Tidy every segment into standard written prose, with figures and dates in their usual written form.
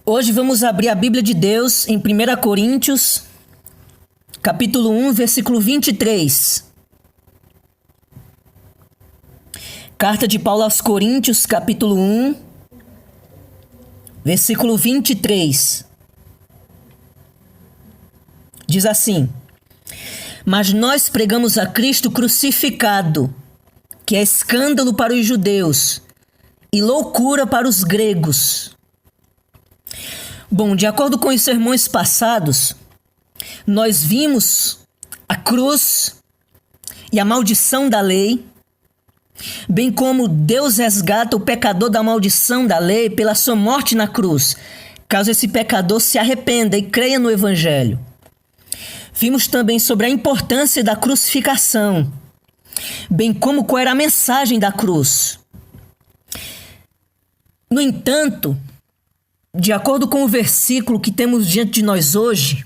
Hoje vamos abrir a Bíblia de Deus em 1 Coríntios, capítulo 1, versículo 23. Carta de Paulo aos Coríntios, capítulo 1, versículo 23. Diz assim: Mas nós pregamos a Cristo crucificado, que é escândalo para os judeus e loucura para os gregos. Bom, de acordo com os sermões passados, nós vimos a cruz e a maldição da lei, bem como Deus resgata o pecador da maldição da lei pela sua morte na cruz, caso esse pecador se arrependa e creia no Evangelho. Vimos também sobre a importância da crucificação, bem como qual era a mensagem da cruz. No entanto, de acordo com o versículo que temos diante de nós hoje,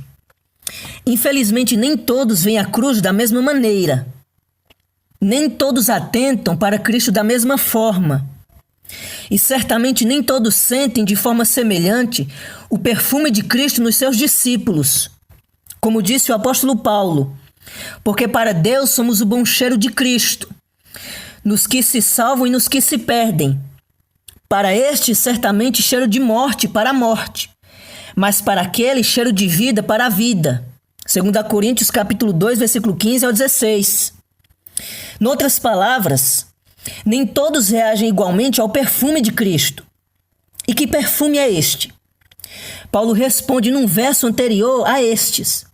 infelizmente nem todos veem a cruz da mesma maneira. Nem todos atentam para Cristo da mesma forma. E certamente nem todos sentem de forma semelhante o perfume de Cristo nos seus discípulos. Como disse o apóstolo Paulo, porque para Deus somos o bom cheiro de Cristo, nos que se salvam e nos que se perdem. Para este, certamente, cheiro de morte para a morte, mas para aquele, cheiro de vida para a vida. 2 Coríntios, capítulo 2, versículo 15 ao 16. Em outras palavras, nem todos reagem igualmente ao perfume de Cristo. E que perfume é este? Paulo responde num verso anterior a estes: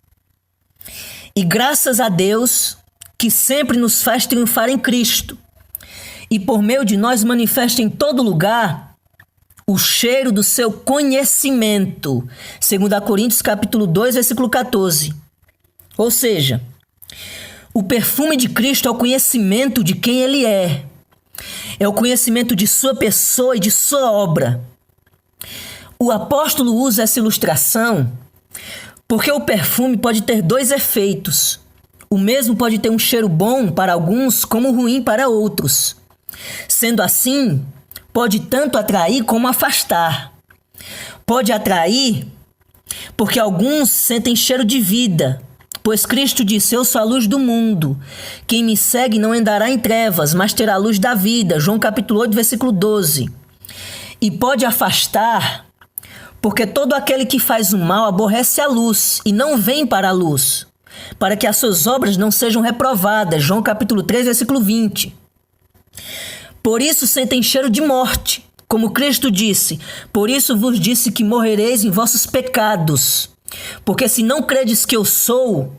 E graças a Deus, que sempre nos faz triunfar em Cristo, e por meio de nós manifesta em todo lugar o cheiro do seu conhecimento. 2 Coríntios capítulo 2, versículo 14. Ou seja, o perfume de Cristo é o conhecimento de quem Ele é. É o conhecimento de sua pessoa e de sua obra. O apóstolo usa essa ilustração porque o perfume pode ter dois efeitos. O mesmo pode ter um cheiro bom para alguns como ruim para outros. Sendo assim, pode tanto atrair como afastar. Pode atrair porque alguns sentem cheiro de vida, pois Cristo disse: Eu sou a luz do mundo. Quem me segue não andará em trevas, mas terá a luz da vida. João capítulo 8, versículo 12. E pode afastar porque todo aquele que faz o mal aborrece a luz e não vem para a luz, para que as suas obras não sejam reprovadas. João capítulo 3, versículo 20. Por isso sentem cheiro de morte, como Cristo disse: Por isso vos disse que morrereis em vossos pecados. Porque se não credes que eu sou,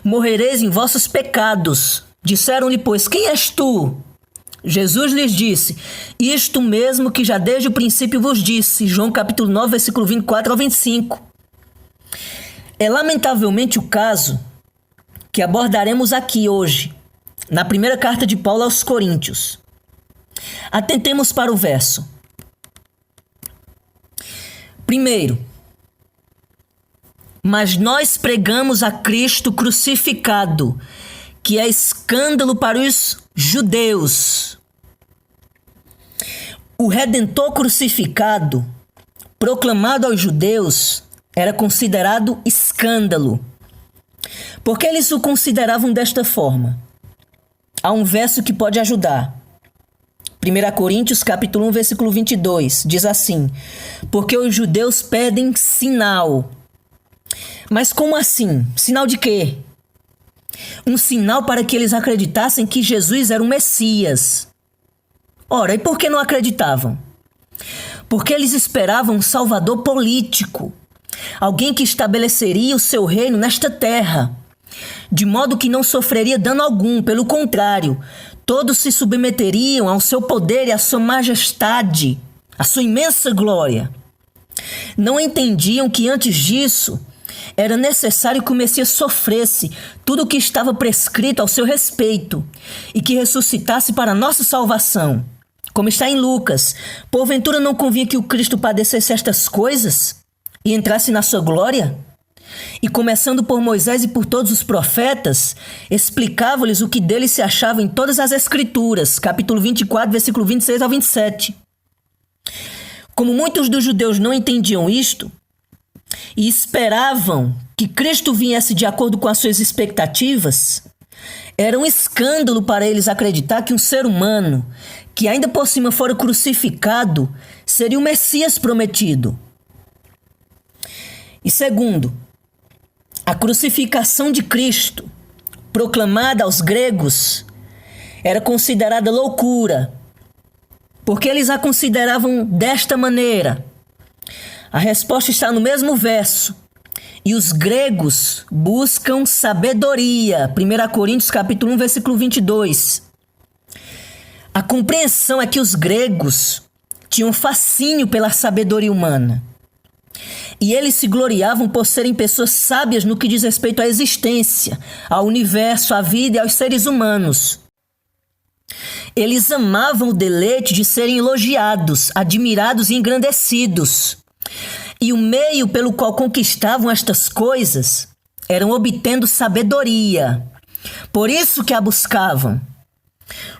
morrereis em vossos pecados. Disseram-lhe, pois, quem és tu? Jesus lhes disse: Isto mesmo que já desde o princípio vos disse. João capítulo 9, versículo 24 ao 25. É lamentavelmente o caso que abordaremos aqui hoje, na primeira carta de Paulo aos Coríntios. Atentemos para o verso. Primeiro, mas nós pregamos a Cristo crucificado, que é escândalo para os judeus. O Redentor crucificado, proclamado aos judeus, era considerado escândalo. Por que eles o consideravam desta forma? Há um verso que pode ajudar. 1 Coríntios, capítulo 1, versículo 22, diz assim: Porque os judeus pedem sinal. Mas como assim? Sinal de quê? Um sinal para que eles acreditassem que Jesus era o Messias. Ora, e por que não acreditavam? Porque eles esperavam um salvador político, alguém que estabeleceria o seu reino nesta terra, de modo que não sofreria dano algum, pelo contrário, todos se submeteriam ao seu poder e à sua majestade, à sua imensa glória. Não entendiam que antes disso era necessário que o Messias sofresse tudo o que estava prescrito ao seu respeito e que ressuscitasse para a nossa salvação. Como está em Lucas: Porventura não convinha que o Cristo padecesse estas coisas e entrasse na sua glória? E começando por Moisés e por todos os profetas, explicava-lhes o que dele se achava em todas as Escrituras, capítulo 24, versículo 26 ao 27. Como muitos dos judeus não entendiam isto e esperavam que Cristo viesse de acordo com as suas expectativas, era um escândalo para eles acreditar que um ser humano, que ainda por cima fora crucificado, seria o Messias prometido. E segundo, a crucificação de Cristo, proclamada aos gregos, era considerada loucura, porque eles a consideravam desta maneira. A resposta está no mesmo verso. E os gregos buscam sabedoria. 1 Coríntios capítulo 1, versículo 22. A compreensão é que os gregos tinham fascínio pela sabedoria humana. E eles se gloriavam por serem pessoas sábias no que diz respeito à existência, ao universo, à vida e aos seres humanos. Eles amavam o deleite de serem elogiados, admirados e engrandecidos. E o meio pelo qual conquistavam estas coisas eram obtendo sabedoria. Por isso que a buscavam.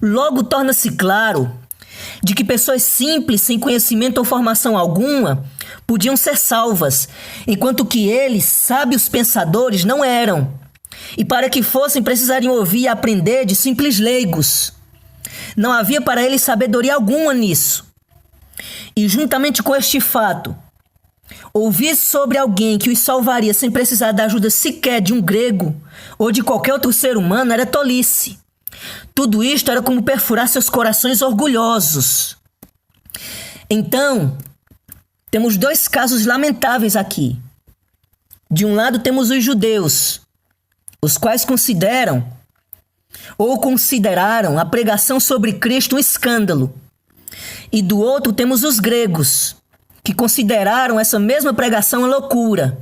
Logo torna-se claro de que pessoas simples, sem conhecimento ou formação alguma, podiam ser salvas, enquanto que eles, sábios pensadores, não eram. E para que fossem, precisariam ouvir e aprender de simples leigos. Não havia para eles sabedoria alguma nisso. E juntamente com este fato, ouvir sobre alguém que os salvaria sem precisar da ajuda sequer de um grego ou de qualquer outro ser humano era tolice. Tudo isto era como perfurar seus corações orgulhosos. Então, temos dois casos lamentáveis aqui. De um lado temos os judeus, os quais consideraram a pregação sobre Cristo um escândalo. E do outro temos os gregos, que consideraram essa mesma pregação uma loucura.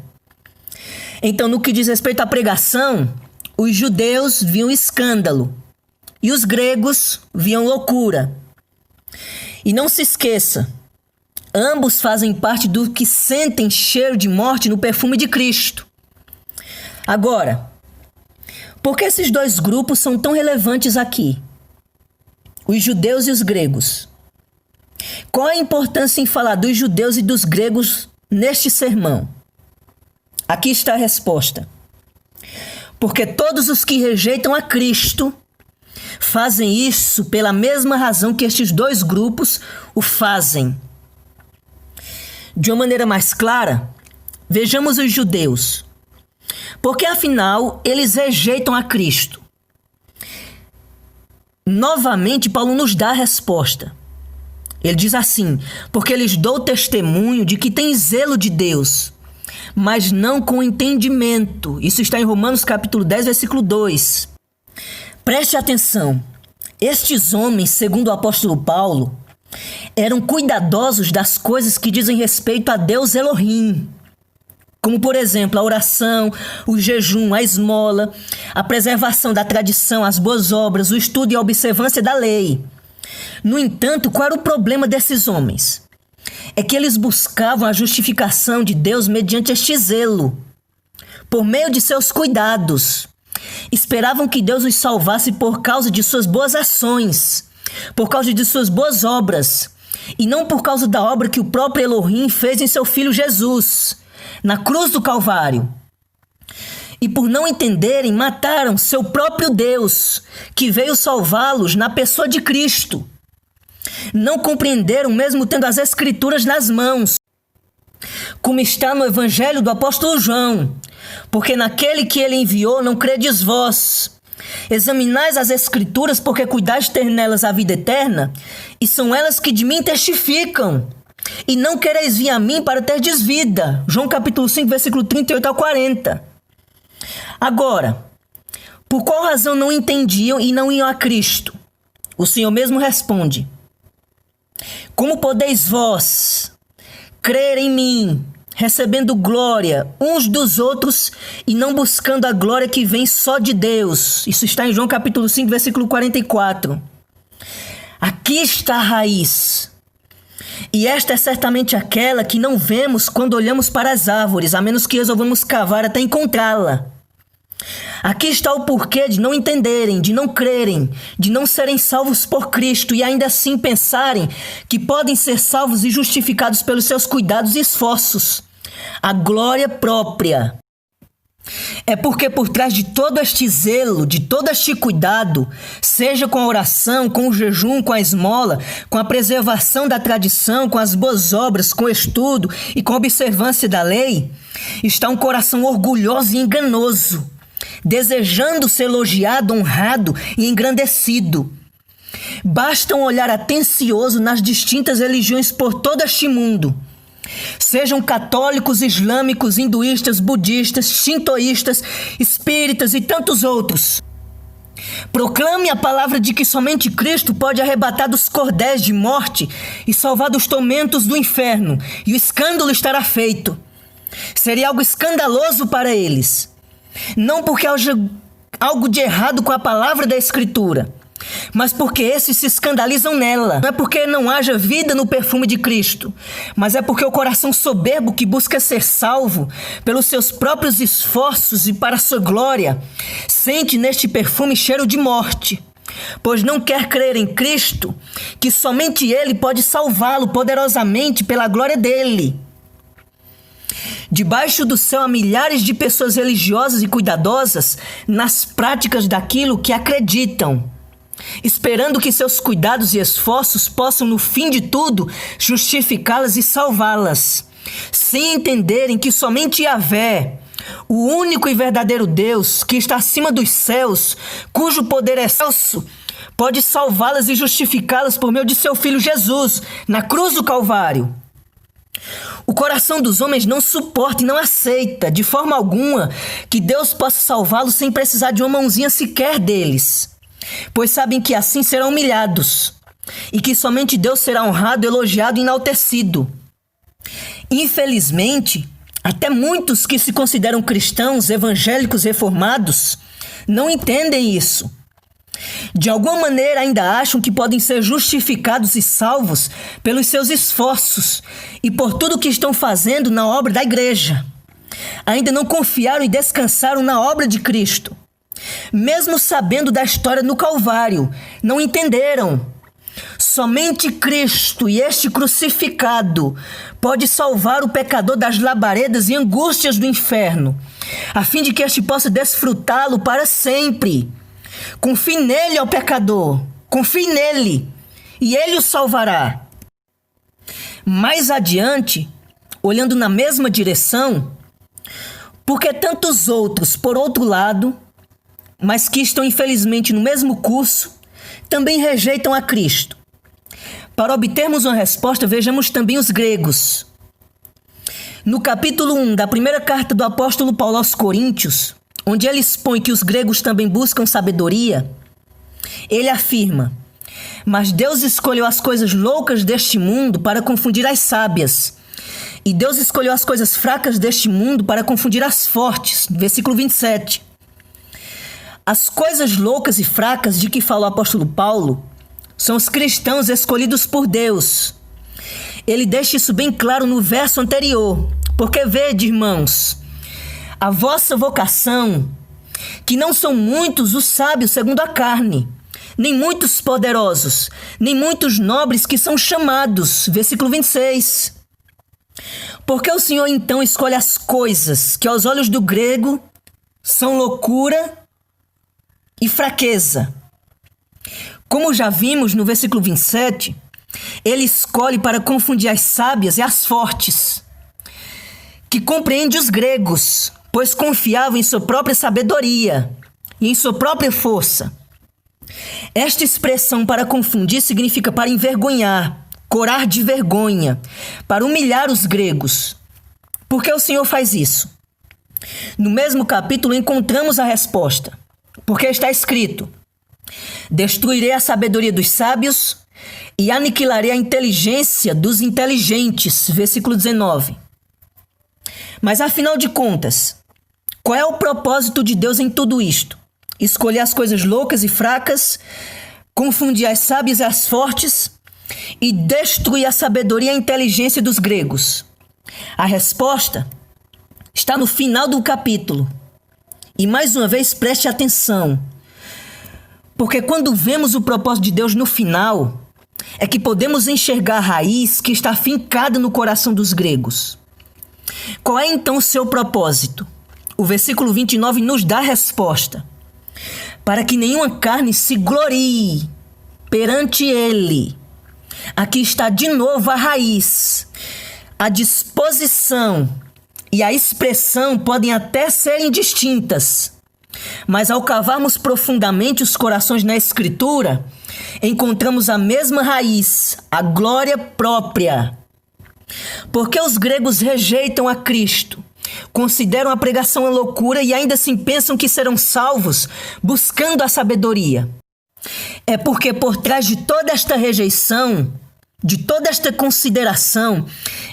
Então, no que diz respeito à pregação, os judeus viam escândalo e os gregos viam loucura. E não se esqueça, ambos fazem parte do que sentem cheiro de morte no perfume de Cristo. Agora, por que esses dois grupos são tão relevantes aqui? Os judeus e os gregos. Qual a importância em falar dos judeus e dos gregos neste sermão? Aqui está a resposta. Porque todos os que rejeitam a Cristo fazem isso pela mesma razão que estes dois grupos o fazem. De uma maneira mais clara, vejamos os judeus. Porque afinal, eles rejeitam a Cristo. Novamente, Paulo nos dá a resposta. Ele diz assim: porque lhes dou testemunho de que têm zelo de Deus, mas não com entendimento. Isso está em Romanos capítulo 10, versículo 2. Preste atenção. Estes homens, segundo o apóstolo Paulo, eram cuidadosos das coisas que dizem respeito a Deus Elohim. Como, por exemplo, a oração, o jejum, a esmola, a preservação da tradição, as boas obras, o estudo e a observância da lei. No entanto, qual era o problema desses homens? É que eles buscavam a justificação de Deus mediante este zelo, por meio de seus cuidados. Esperavam que Deus os salvasse por causa de suas boas ações, por causa de suas boas obras, e não por causa da obra que o próprio Elohim fez em seu Filho Jesus, na cruz do Calvário. E por não entenderem, mataram seu próprio Deus, que veio salvá-los na pessoa de Cristo. Não compreenderam, mesmo tendo as Escrituras nas mãos, como está no Evangelho do apóstolo João. Porque naquele que ele enviou não credes vós. Examinais as Escrituras, porque cuidais ter nelas a vida eterna, e são elas que de mim testificam. E não quereis vir a mim para terdes vida. João capítulo 5, versículo 38 ao 40. Agora, por qual razão não entendiam e não iam a Cristo? O Senhor mesmo responde: como podeis vós crer em mim, recebendo glória uns dos outros e não buscando a glória que vem só de Deus? Isso está em João capítulo 5, versículo 44. Aqui está a raiz. E esta é certamente aquela que não vemos quando olhamos para as árvores, a menos que resolvamos cavar até encontrá-la. Aqui está o porquê de não entenderem, de não crerem, de não serem salvos por Cristo e ainda assim pensarem que podem ser salvos e justificados pelos seus cuidados e esforços. A glória própria. É porque por trás de todo este zelo, de todo este cuidado, seja com a oração, com o jejum, com a esmola, com a preservação da tradição, com as boas obras, com o estudo e com a observância da lei, está um coração orgulhoso e enganoso, desejando ser elogiado, honrado e engrandecido. Basta um olhar atencioso nas distintas religiões por todo este mundo. Sejam católicos, islâmicos, hinduístas, budistas, shintoístas, espíritas e tantos outros. Proclame a palavra de que somente Cristo pode arrebatar dos cordéis de morte e salvar dos tormentos do inferno, e o escândalo estará feito. Seria algo escandaloso para eles. Não porque haja algo de errado com a palavra da Escritura, mas porque esses se escandalizam nela. Não é porque não haja vida no perfume de Cristo, mas é porque o coração soberbo que busca ser salvo pelos seus próprios esforços e para a sua glória, sente neste perfume cheiro de morte, pois não quer crer em Cristo, que somente Ele pode salvá-lo poderosamente pela glória dele. Debaixo do céu há milhares de pessoas religiosas e cuidadosas nas práticas daquilo que acreditam, esperando que seus cuidados e esforços possam, no fim de tudo, justificá-las e salvá-las, sem entenderem que somente Yahvé, o único e verdadeiro Deus que está acima dos céus, cujo poder é excelso, pode salvá-las e justificá-las por meio de seu Filho Jesus, na cruz do Calvário. O coração dos homens não suporta e não aceita, de forma alguma, que Deus possa salvá-los sem precisar de uma mãozinha sequer deles, pois sabem que assim serão humilhados e que somente Deus será honrado, elogiado e enaltecido. Infelizmente, até muitos que se consideram cristãos, evangélicos, reformados, não entendem isso. De alguma maneira ainda acham que podem ser justificados e salvos pelos seus esforços e por tudo o que estão fazendo na obra da igreja. Ainda não confiaram e descansaram na obra de Cristo. Mesmo sabendo da história no Calvário, não entenderam. Somente Cristo e este crucificado pode salvar o pecador das labaredas e angústias do inferno, a fim de que este possa desfrutá-lo para sempre. Confie nele, ó pecador, confie nele, e ele o salvará. Mais adiante, olhando na mesma direção, porque tantos outros, por outro lado, mas que estão infelizmente no mesmo curso, também rejeitam a Cristo. Para obtermos uma resposta, vejamos também os gregos. No capítulo 1 da primeira carta do apóstolo Paulo aos Coríntios, onde ele expõe que os gregos também buscam sabedoria, ele afirma: mas Deus escolheu as coisas loucas deste mundo para confundir as sábias, e Deus escolheu as coisas fracas deste mundo para confundir as fortes. Versículo 27. As coisas loucas e fracas de que fala o apóstolo Paulo são os cristãos escolhidos por Deus. Ele deixa isso bem claro no verso anterior, porque vede, irmãos, a vossa vocação, que não são muitos os sábios segundo a carne, nem muitos poderosos, nem muitos nobres que são chamados. Versículo 26. Porque o Senhor então escolhe as coisas que aos olhos do grego são loucura e fraqueza. Como já vimos no versículo 27, ele escolhe para confundir as sábias e as fortes, que compreende os gregos, pois confiavam em sua própria sabedoria e em sua própria força. Esta expressão para confundir significa para envergonhar, corar de vergonha, para humilhar os gregos. Por que o Senhor faz isso? No mesmo capítulo encontramos a resposta, porque está escrito: destruirei a sabedoria dos sábios e aniquilarei a inteligência dos inteligentes. Versículo 19. Mas afinal de contas, qual é o propósito de Deus em tudo isto? Escolher as coisas loucas e fracas, confundir as sábias e as fortes e destruir a sabedoria e a inteligência dos gregos. A resposta está no final do capítulo. E mais uma vez preste atenção, porque quando vemos o propósito de Deus no final, é que podemos enxergar a raiz que está fincada no coração dos gregos. Qual é então o seu propósito? O versículo 29 nos dá a resposta. Para que nenhuma carne se glorie perante ele. Aqui está de novo a raiz. A disposição e a expressão podem até serem distintas, mas ao cavarmos profundamente os corações na Escritura, encontramos a mesma raiz, a glória própria. Porque os gregos rejeitam a Cristo, consideram a pregação uma loucura e ainda assim pensam que serão salvos buscando a sabedoria. É porque por trás de toda esta rejeição, de toda esta consideração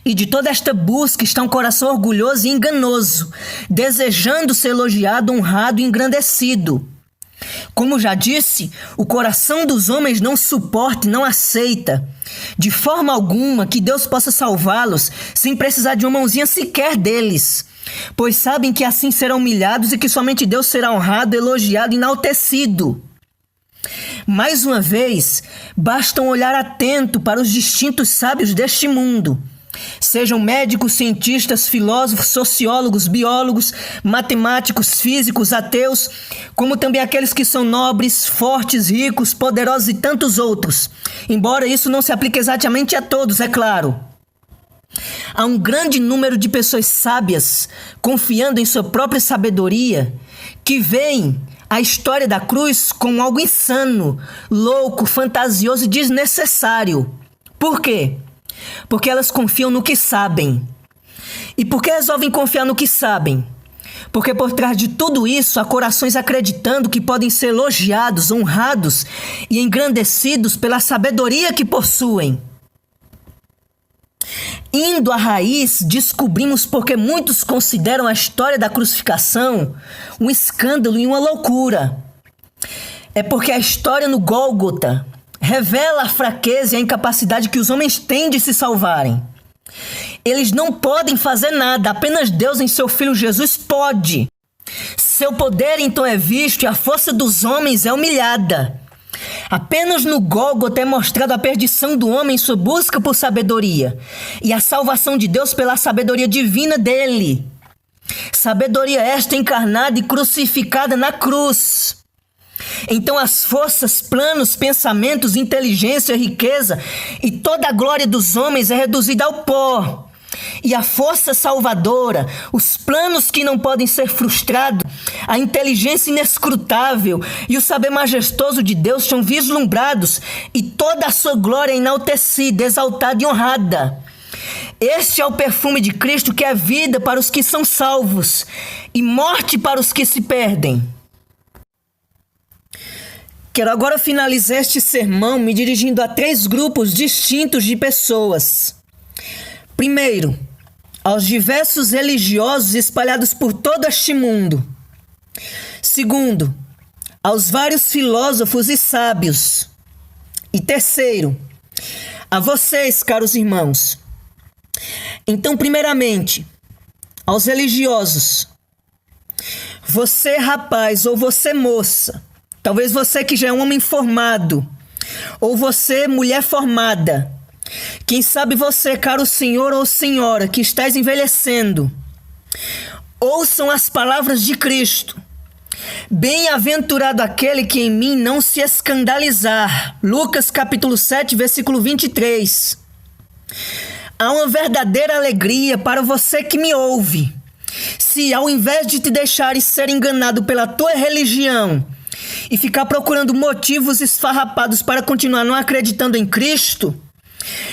e de toda esta busca está um coração orgulhoso e enganoso, desejando ser elogiado, honrado e engrandecido. Como já disse, o coração dos homens não suporta e não aceita, de forma alguma, que Deus possa salvá-los sem precisar de uma mãozinha sequer deles, pois sabem que assim serão humilhados e que somente Deus será honrado, elogiado e enaltecido. Mais uma vez, basta um olhar atento para os distintos sábios deste mundo, sejam médicos, cientistas, filósofos, sociólogos, biólogos, matemáticos, físicos, ateus, como também aqueles que são nobres, fortes, ricos, poderosos e tantos outros, embora isso não se aplique exatamente a todos, é claro. Há um grande número de pessoas sábias, confiando em sua própria sabedoria, que veem a história da cruz como algo insano, louco, fantasioso e desnecessário. Por quê? Porque elas confiam no que sabem. E por que resolvem confiar no que sabem? Porque por trás de tudo isso há corações acreditando que podem ser elogiados, honrados e engrandecidos pela sabedoria que possuem. Indo à raiz, descobrimos porque muitos consideram a história da crucificação um escândalo e uma loucura. É porque a história no Gólgota revela a fraqueza e a incapacidade que os homens têm de se salvarem. Eles não podem fazer nada, apenas Deus em seu Filho Jesus pode. Seu poder então é visto e a força dos homens é humilhada. Apenas no Gólgota é mostrado a perdição do homem em sua busca por sabedoria e a salvação de Deus pela sabedoria divina dele. Sabedoria esta encarnada e crucificada na cruz. Então as forças, planos, pensamentos, inteligência, riqueza e toda a glória dos homens é reduzida ao pó. E a força salvadora, os planos que não podem ser frustrados, a inteligência inescrutável e o saber majestoso de Deus são vislumbrados e toda a sua glória é enaltecida, exaltada e honrada. Este é o perfume de Cristo que é vida para os que são salvos e morte para os que se perdem. Quero agora finalizar este sermão me dirigindo a 3 grupos distintos de pessoas. Primeiro, aos diversos religiosos espalhados por todo este mundo. Segundo, aos vários filósofos e sábios. E terceiro, a vocês, caros irmãos. Então, primeiramente, aos religiosos. Você, rapaz, ou você, moça, talvez você que já é um homem formado, ou você, mulher formada, quem sabe você, caro senhor ou senhora, que estás envelhecendo, ouçam as palavras de Cristo. Bem-aventurado aquele que em mim não se escandalizar. Lucas capítulo 7, versículo 23. Há uma verdadeira alegria para você que me ouve. Se ao invés de te deixares ser enganado pela tua religião e ficar procurando motivos esfarrapados para continuar não acreditando em Cristo,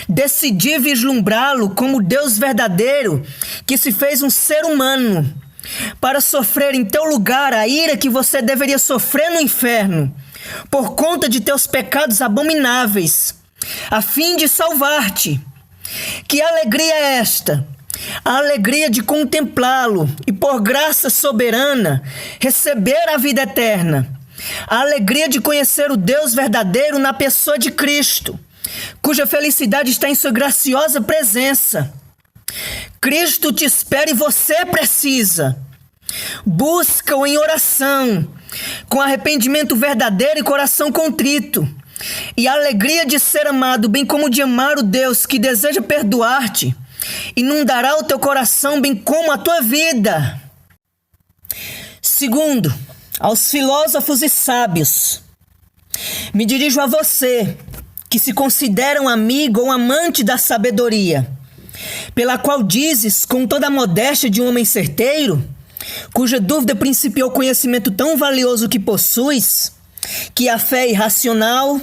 decidi vislumbrá-lo como Deus verdadeiro que se fez um ser humano para sofrer em teu lugar a ira que você deveria sofrer no inferno por conta de teus pecados abomináveis, a fim de salvar-te. Que alegria é esta? A alegria de contemplá-lo e por graça soberana receber a vida eterna. A alegria de conhecer o Deus verdadeiro na pessoa de Cristo, cuja felicidade está em sua graciosa presença. Cristo te espera e você precisa. Busca-o em oração, com arrependimento verdadeiro e coração contrito, e a alegria de ser amado, bem como de amar o Deus que deseja perdoar-te, inundará o teu coração, bem como a tua vida. Segundo, aos filósofos e sábios. Me dirijo a você, que se considera um amigo ou amante da sabedoria, pela qual dizes, com toda a modéstia de um homem certeiro, cuja dúvida principiou o conhecimento tão valioso que possuis, que a fé é irracional,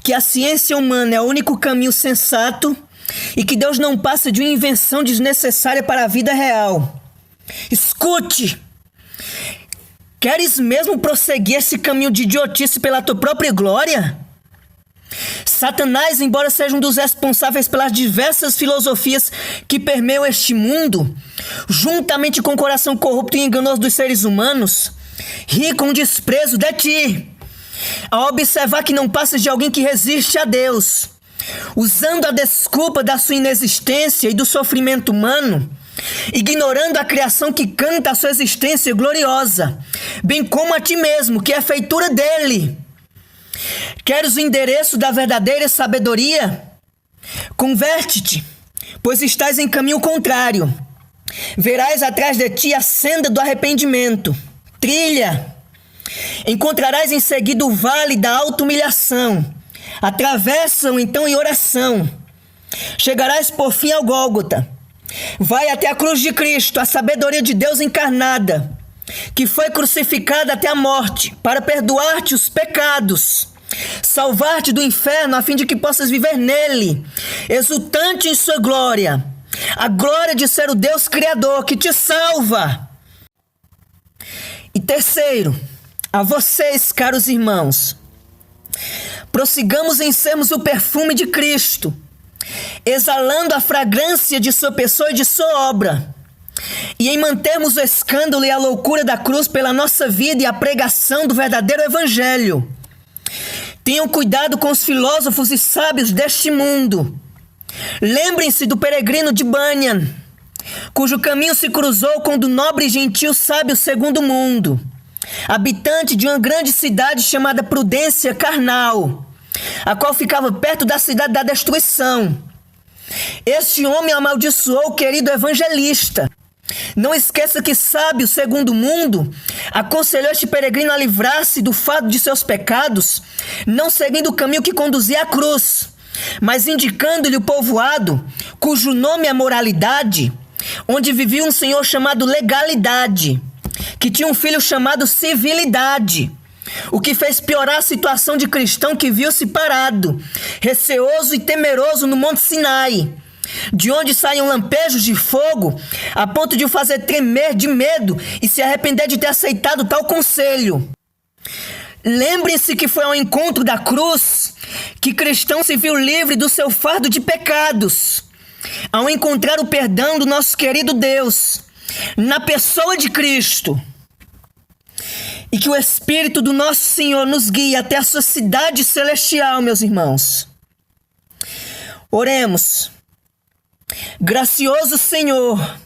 que a ciência humana é o único caminho sensato e que Deus não passa de uma invenção desnecessária para a vida real. Escute! Queres mesmo prosseguir esse caminho de idiotice pela tua própria glória? Satanás, embora seja um dos responsáveis pelas diversas filosofias que permeiam este mundo, juntamente com o coração corrupto e enganoso dos seres humanos, ri com desprezo de ti, ao observar que não passas de alguém que resiste a Deus, usando a desculpa da sua inexistência e do sofrimento humano, ignorando a criação que canta a sua existência gloriosa, bem como a ti mesmo, que é feitura dele. Queres o endereço da verdadeira sabedoria? Converte-te, pois estás em caminho contrário. Verás atrás de ti a senda do arrependimento. Trilha. Encontrarás em seguida o vale da auto-humilhação. Atravessa-o então em oração. Chegarás por fim ao Gólgota. Vai até a cruz de Cristo, a sabedoria de Deus encarnada, que foi crucificada até a morte, para perdoar-te os pecados, salvar-te do inferno, a fim de que possas viver nele, exultante em sua glória, a glória de ser o Deus Criador que te salva. E terceiro, a vocês, caros irmãos, prossigamos em sermos o perfume de Cristo, exalando a fragrância de sua pessoa e de sua obra, e em mantermos o escândalo e a loucura da cruz pela nossa vida e a pregação do verdadeiro evangelho. Tenham cuidado com os filósofos e sábios deste mundo. Lembrem-se do peregrino de Banyan, cujo caminho se cruzou com o do nobre e gentil sábio segundo mundo, habitante de uma grande cidade chamada Prudência Carnal, a qual ficava perto da cidade da destruição. Este homem amaldiçoou o querido evangelista. Não esqueça que sábio segundo o mundo aconselhou este peregrino a livrar-se do fardo de seus pecados, não seguindo o caminho que conduzia à cruz, mas indicando-lhe o povoado, cujo nome é moralidade, onde vivia um senhor chamado legalidade, que tinha um filho chamado civilidade, o que fez piorar a situação de cristão que viu-se parado, receoso e temeroso no Monte Sinai, de onde saíam lampejos de fogo, a ponto de o fazer tremer de medo e se arrepender de ter aceitado tal conselho. Lembre-se que foi ao encontro da cruz que cristão se viu livre do seu fardo de pecados, ao encontrar o perdão do nosso querido Deus, na pessoa de Cristo. E que o Espírito do nosso Senhor nos guie até a sua cidade celestial, meus irmãos. Oremos. Gracioso Senhor,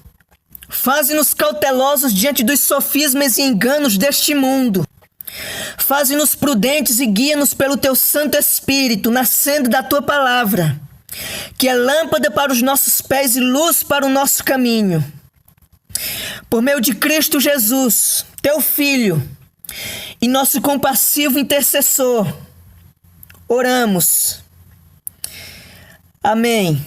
faze-nos cautelosos diante dos sofismas e enganos deste mundo. Faze-nos prudentes e guia-nos pelo teu Santo Espírito na senda da tua palavra, que é lâmpada para os nossos pés e luz para o nosso caminho. Por meio de Cristo Jesus, teu Filho, e nosso compassivo intercessor, oramos. Amém.